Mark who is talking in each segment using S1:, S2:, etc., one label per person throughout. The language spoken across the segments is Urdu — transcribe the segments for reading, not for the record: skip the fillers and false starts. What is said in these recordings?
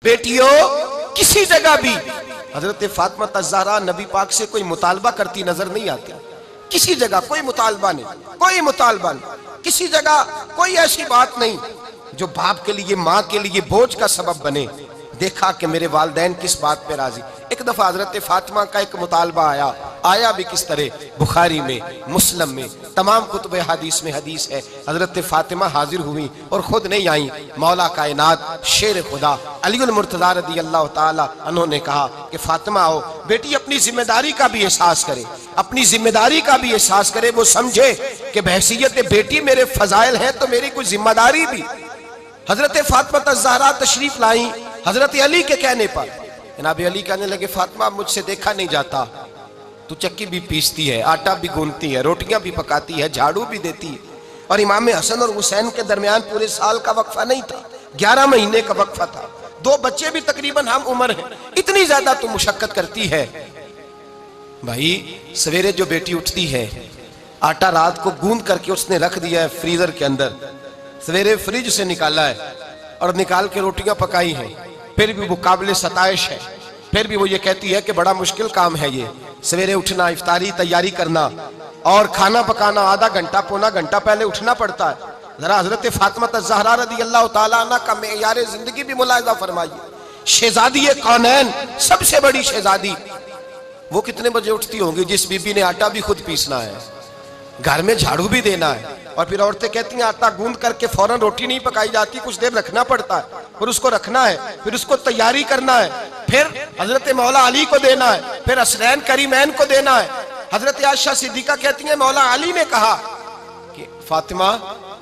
S1: بیٹیوں کسی جگہ بھی حضرت فاطمہ الزہرا نبی پاک سے کوئی مطالبہ کرتی نظر نہیں آتی. کسی جگہ کوئی مطالبہ نہیں, کسی جگہ کوئی ایسی بات نہیں جو باپ کے لیے ماں کے لیے بوجھ کا سبب بنے. دیکھا کہ میرے والدین کس بات پہ راضی. ایک دفعہ حضرت فاطمہ کا ایک مطالبہ آیا بھی کس طرح, بخاری میں, مسلم میں, تمام کتب حدیث میں حدیث ہے. حضرت فاطمہ حاضر ہوئی اور خود نہیں آئیں. مولا کائنات شیر خدا علی المرتضیٰ رضی اللہ تعالی عنہ نے کہا کہ فاطمہ آؤ بیٹی, اپنی ذمہ داری کا بھی احساس کرے, اپنی ذمہ داری کا بھی احساس کرے. وہ سمجھے کہ بحیثیت بیٹی میرے فضائل ہیں تو میری کوئی ذمہ داری بھی. حضرت فاطمہ الزہرا تشریف لائیں حضرت علی کے کہنے پر. جناب علی کہنے لگے فاطمہ مجھ سے دیکھا نہیں جاتا, تو چکی بھی پیستی ہے, آٹا بھی گوندتی ہے, روٹیاں بھی پکاتی ہے, جھاڑو بھی دیتی ہے. اور امام حسن اور حسین کے درمیان پورے سال کا وقفہ نہیں تھا, 11 مہینے کا وقفہ تھا. 2 بچے بھی تقریباً ہم عمر ہیں. اتنی زیادہ تو مشقت کرتی ہے. بھائی سویرے جو بیٹی اٹھتی ہے, آٹا رات کو گوند کر کے اس نے رکھ دیا ہے فریزر کے اندر, سویرے فریج سے نکالا ہے اور نکال کے روٹیاں پکائی ہیں, پھر بھی وہ قابل ستائش ہے. پھر بھی وہ یہ کہتی ہے کہ بڑا مشکل کام ہے یہ, سویرے اٹھنا, افطاری تیاری کرنا اور کھانا پکانا, آدھا گھنٹہ پونا گھنٹہ پہلے اٹھنا پڑتا ہے. ذرا حضرت فاطمہ الزہرا رضی اللہ تعالیٰ عنہ کا معیار زندگی بھی ملاحظہ فرمائیے. شہزادی کونین, سب سے بڑی شہزادی, وہ کتنے بجے اٹھتی ہوں گی جس بی بی نے آٹا بھی خود پیسنا ہے, گھر میں جھاڑو بھی دینا ہے, اور پھر عورتیں کہتی ہیں آٹا گوند کر کے فوراً روٹی نہیں پکائی جاتی, کچھ دیر رکھنا پڑتا ہے, پھر اس کو رکھنا ہے, پھر اس کو تیاری کرنا ہے, پھر حضرت مولا علی کو دینا ہے, پھر حسنین کریمین کو دینا ہے. حضرت عائشہ صدیقہ کہتی ہیں مولا علی نے کہا کہ فاطمہ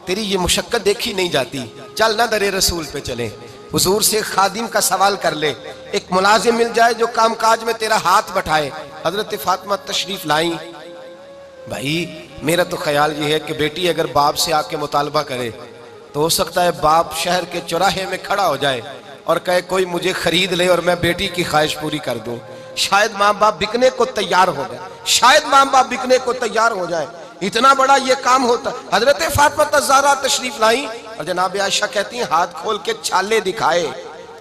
S1: تیری یہ مشقت دیکھی نہیں جاتی, چل نہ در رسول پہ چلیں, حضور سے خادم کا سوال کر لے, ایک ملازم مل جائے جو کام کاج میں تیرا ہاتھ بٹھائے. حضرت فاطمہ تشریف لائیں. بھائی میرا تو خیال یہ ہے کہ بیٹی اگر باپ سے آ کے مطالبہ کرے تو ہو سکتا ہے باپ شہر کے چوراہے میں کھڑا ہو جائے اور کہے کوئی مجھے خرید لے اور میں بیٹی کی خواہش پوری کر دوں. شاید ماں باپ بکنے کو تیار ہو جائے, شاید ماں باپ بکنے کو تیار ہو جائے. اتنا بڑا یہ کام ہوتا. حضرت فاطمہ الزہرا تشریف لائیں اور جناب عائشہ کہتی ہیں ہاتھ کھول کے چھالے دکھائے,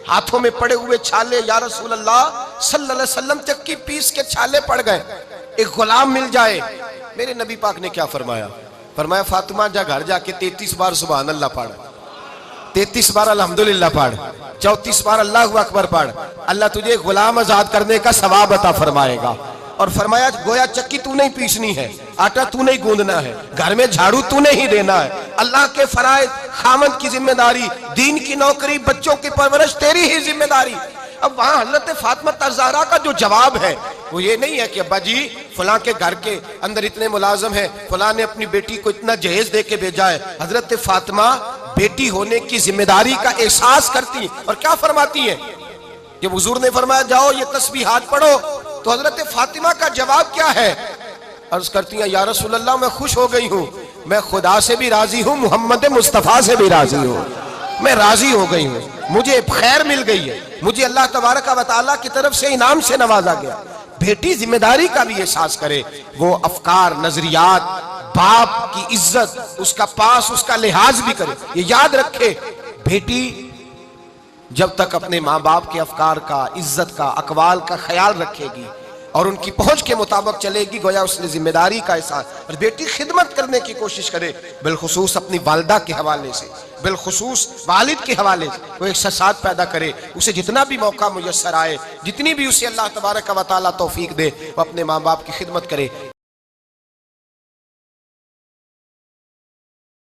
S1: ہاتھوں میں پڑے ہوئے چھالے. یا رسول اللہ صلی اللہ علیہ وسلم چکی پیس کے چھالے پڑ گئے, ایک غلام مل جائے. میرے نبی پاک نے کیا فرمایا؟ فرمایا فاطمہ جا گھر جا کے 33 بار سبحان اللہ پڑھ, 33 بار الحمدللہ پڑھ, 34 بار اللہ اکبر پڑھ, اللہ تجھے غلام آزاد کرنے کا ثواب عطا فرمائے گا. اور فرمایا گویا چکی تو نہیں پیسنی ہے, آٹا تو نہیں گوندنا ہے, گھر میں جھاڑو تو نہیں دینا ہے, اللہ کے فرائض, خامند کی ذمہ داری, دین کی نوکری, بچوں کی پرورش تیری ہی ذمہ داری. اب وہاں حضرت فاطمہ الزہرا کا جو جواب ہے وہ یہ نہیں ہے کہ ابا جی فلاں کے گھر کے اندر اتنے ملازم ہیں, فلاں نے اپنی بیٹی کو اتنا جہیز دے کے بھیجا ہے. حضرت فاطمہ بیٹی ہونے کی ذمہ داری کا احساس کرتی اور کیا فرماتی ہیں. جب حضور نے فرمایا جاؤ یہ تسبیحات پڑھو تو حضرت فاطمہ کا جواب کیا ہے؟ عرض کرتی ہیں یا رسول اللہ میں خوش ہو گئی ہوں, میں خدا سے بھی راضی ہوں, محمد مصطفیٰ سے بھی راضی ہوں, میں راضی ہو گئی ہوں, مجھے خیر مل گئی ہے, مجھے اللہ تبارک و تعالیٰ کی طرف سے انعام سے نوازا گیا. بیٹی ذمہ داری کا بھی احساس کرے, وہ افکار, نظریات, باپ کی عزت, اس کا پاس, اس کا لحاظ بھی کرے. یہ یاد رکھے بیٹی جب تک اپنے ماں باپ کے افکار کا, عزت کا, اقوال کا خیال رکھے گی اور ان کی پہنچ کے مطابق چلے گی, گویا اس نے ذمہ داری کا احساس. اور بیٹی خدمت کرنے کی کوشش کرے, بالخصوص اپنی والدہ کے حوالے سے, بالخصوص والد کے حوالے سے وہ احساسات پیدا کرے. اسے جتنا بھی موقع میسر آئے, جتنی بھی اسے اللہ تبارک و تعالیٰ توفیق دے, وہ اپنے ماں باپ کی خدمت کرے.